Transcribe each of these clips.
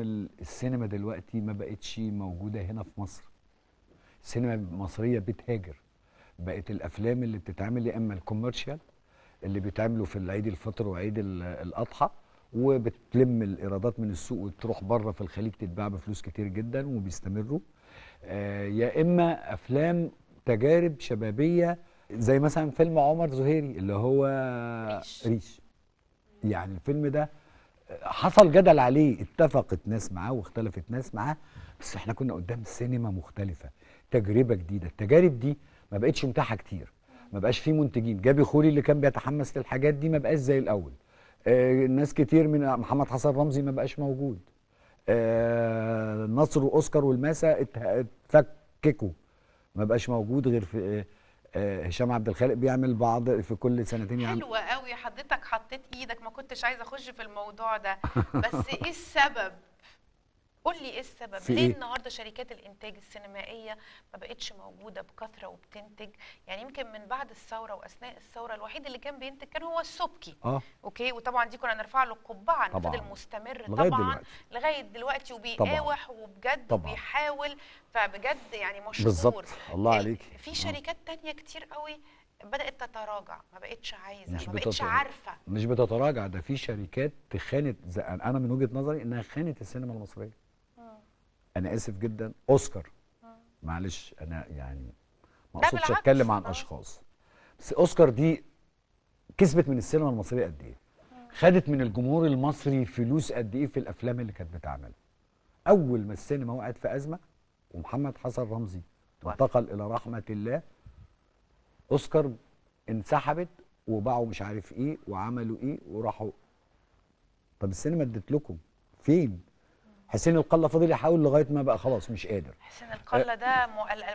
السينما دلوقتي ما بقتش موجودة هنا في مصر. السينما المصرية بتهاجر. بقت الأفلام اللي بتتعمل يا إما الكوميرشال اللي بيتعملوا في العيد الفطر وعيد الأضحى، وبتلم الإيرادات من السوق وتروح بره في الخليج تتباع بفلوس كتير جدا وبيستمروا. يا إما أفلام تجارب شبابية زي مثلا فيلم عمر زهيري اللي هو ريش. يعني الفيلم ده حصل جدل عليه، اتفقت ناس معاه واختلفت ناس معاه، بس احنا كنا قدام سينما مختلفة، تجربة جديدة. التجارب دي ما بقتش متاحة كتير، ما بقاش في منتجين. جابي خوري اللي كان بيتحمس للحاجات دي ما بقاش زي الأول. ناس كتير من محمد حسن رمزي ما بقاش موجود. نصر وأوسكار والماسة اتفككوا، ما بقاش موجود غير في هشام عبد الخالق بيعمل بعض في كل سنتين يعمل. حلوة قوي حضرتك حطيت ايدك، ما كنتش عايزه اخش في الموضوع ده بس ايه السبب؟ قول لي ايه السبب؟ في ليه إيه؟ النهارده شركات الانتاج السينمائيه ما بقتش موجوده بكثره وبتنتج؟ يعني يمكن من بعد الثوره واثناء الثوره الوحيد اللي كان بينتج كان هو السبكي. اوكي، وطبعا دي كنا نرفع له القبعه انه فضل مستمر لغاية طبعا دلوقتي. لغايه دلوقتي طبعا وبيقاوح وبجد طبعا وبيحاول، فبجد يعني مشكور. بالظبط، الله عليك. في شركات تانية كتير قوي بدأت تتراجع، ما بقتش عايزه، مش ما بقتش عارفه. مش بتتراجع، ده في شركات خانت، انا من وجهة نظري انها خانت السينما المصريه. انا اسف جدا، اوسكار، معلش انا يعني ما ده اقصدش بالعكس اتكلم عن اشخاص، بس اوسكار دي كسبت من السينما المصريه قد ايه؟ خدت من الجمهور المصري فلوس قد ايه في الافلام اللي كانت بتعمل؟ اول ما السينما وقعت في ازمه ومحمد حسن رمزي انتقل الى رحمه الله، اوسكار انسحبت وباعوا مش عارف ايه وعملوا ايه وراحوا. طب السينما ادت لكم فين؟ حسين القله فضل يحاول لغايه ما بقى خلاص مش قادر. حسين القله ده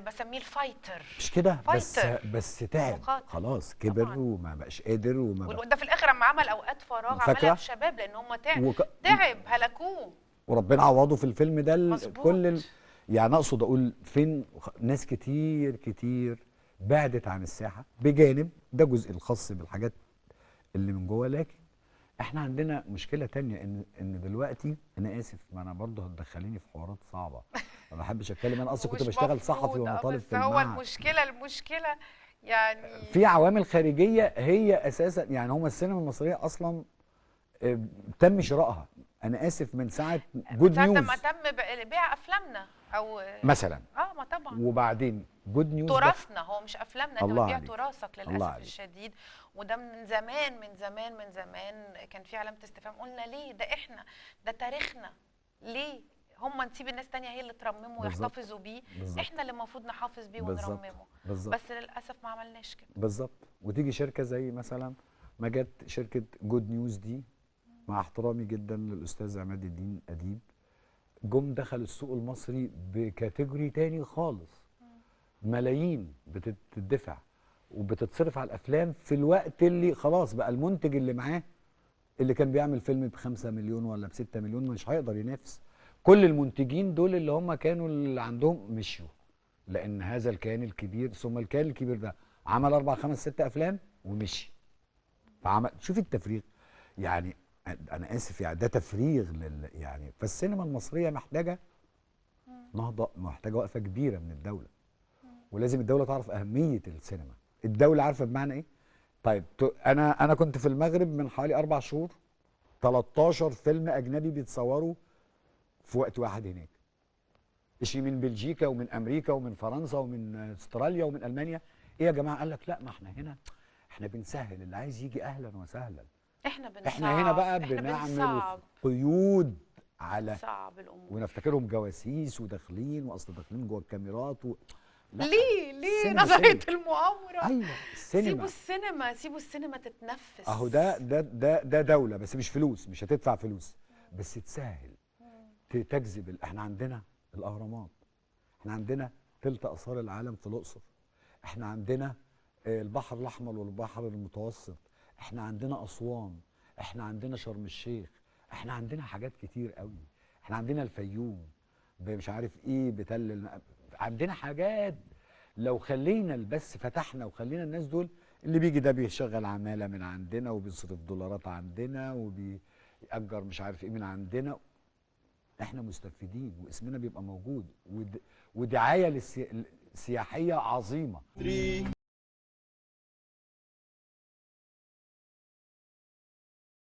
بسميه الفايتر. مش كده؟ فايتر. بس تعب خلاص، كبر طبعا. وما بقاش قادر ده في الاخر لما عمل اوقات فراغ عملها بشباب لان هم تعب هلكوه، وربنا عوضه في الفيلم ده مظبوط. يعني اقصد اقول فين ناس كتير كتير بعدت عن الساحه، بجانب ده جزء الخاص بالحاجات اللي من جوه. لكن احنا عندنا مشكله تانية، ان دلوقتي انا اسف، ما انا برضه هتدخليني في حوارات صعبه، ما بحبش اتكلم. انا اصلا كنت بشتغل صحفي وانا طالب في المعهد. هو المشكله يعني في عوامل خارجيه هي اساسا، يعني هم السينما المصريه اصلا تم شرائها، انا اسف، من ساعه جود نيوز، ما تم بيع افلامنا او مثلا. ما طبعا. وبعدين جود نيوز تراثنا، هو مش افلامنا، انت بتبيع تراثك للاسف الشديد. وده من زمان من زمان من زمان كان في علامه استفهام. قلنا ليه؟ ده احنا، ده تاريخنا، ليه هم نسيب الناس تانية هي اللي ترممه ويحتفظوا بيه؟ احنا اللي المفروض نحافظ بيه ونرممه. بس للاسف ما عملناش كده. بالظبط. وتيجي شركه زي مثلا ما جت شركه جود نيوز دي، مع احترامي جدا للاستاذ عماد الدين اديب، جم دخل السوق المصري بكاتيجوري تاني خالص، ملايين بتدفع وبتتصرف على الافلام في الوقت اللي خلاص بقى المنتج اللي معاه اللي كان بيعمل فيلم ب5 مليون ولا ب6 مليون مش هيقدر ينافس. كل المنتجين دول اللي هم كانوا اللي عندهم مشيوا، لان هذا الكيان الكبير، ثم الكيان الكبير ده عمل 4 5 6 افلام ومشي. فعمل، شوف التفريغ، يعني انا اسف، يعني ده تفريغ يعني. فالسينما المصريه محتاجه نهضه، محتاجه وقفه كبيره من الدوله، ولازم الدوله تعرف اهميه السينما. الدوله عارفه بمعنى ايه؟ طيب انا كنت في المغرب من حوالي 4 شهور، 13 فيلم اجنبي بيتصوروا في وقت واحد هناك، شيء من بلجيكا ومن امريكا ومن فرنسا ومن استراليا ومن المانيا. ايه يا جماعه؟ قال لك لا، ما احنا هنا احنا بنسهل، اللي عايز يجي اهلا وسهلا. احنا هنا بقى بنعمل قيود على صعب الامور، ونفتكرهم جواسيس وداخلين، واصل داخلين جوه الكاميرات ليه نظريه المؤامره؟ ايوه السينما، سيبوا السينما تتنفس. اهو ده دوله، بس مش فلوس، مش هتدفع فلوس، بس تسهل تجذب. احنا عندنا الاهرامات، احنا عندنا تلت اثار العالم في الاقصر، احنا عندنا البحر الاحمر والبحر المتوسط، احنا عندنا اسوان، احنا عندنا شرم الشيخ، احنا عندنا حاجات كتير قوي، احنا عندنا الفيوم مش عارف ايه عندنا حاجات. لو خلينا بس فتحنا وخلينا الناس دول، اللي بيجي ده بيشغل عماله من عندنا وبيصرف دولارات عندنا وبيأجر مش عارف ايه من عندنا، احنا مستفيدين واسمنا بيبقى موجود ودعايه سياحيه عظيمه.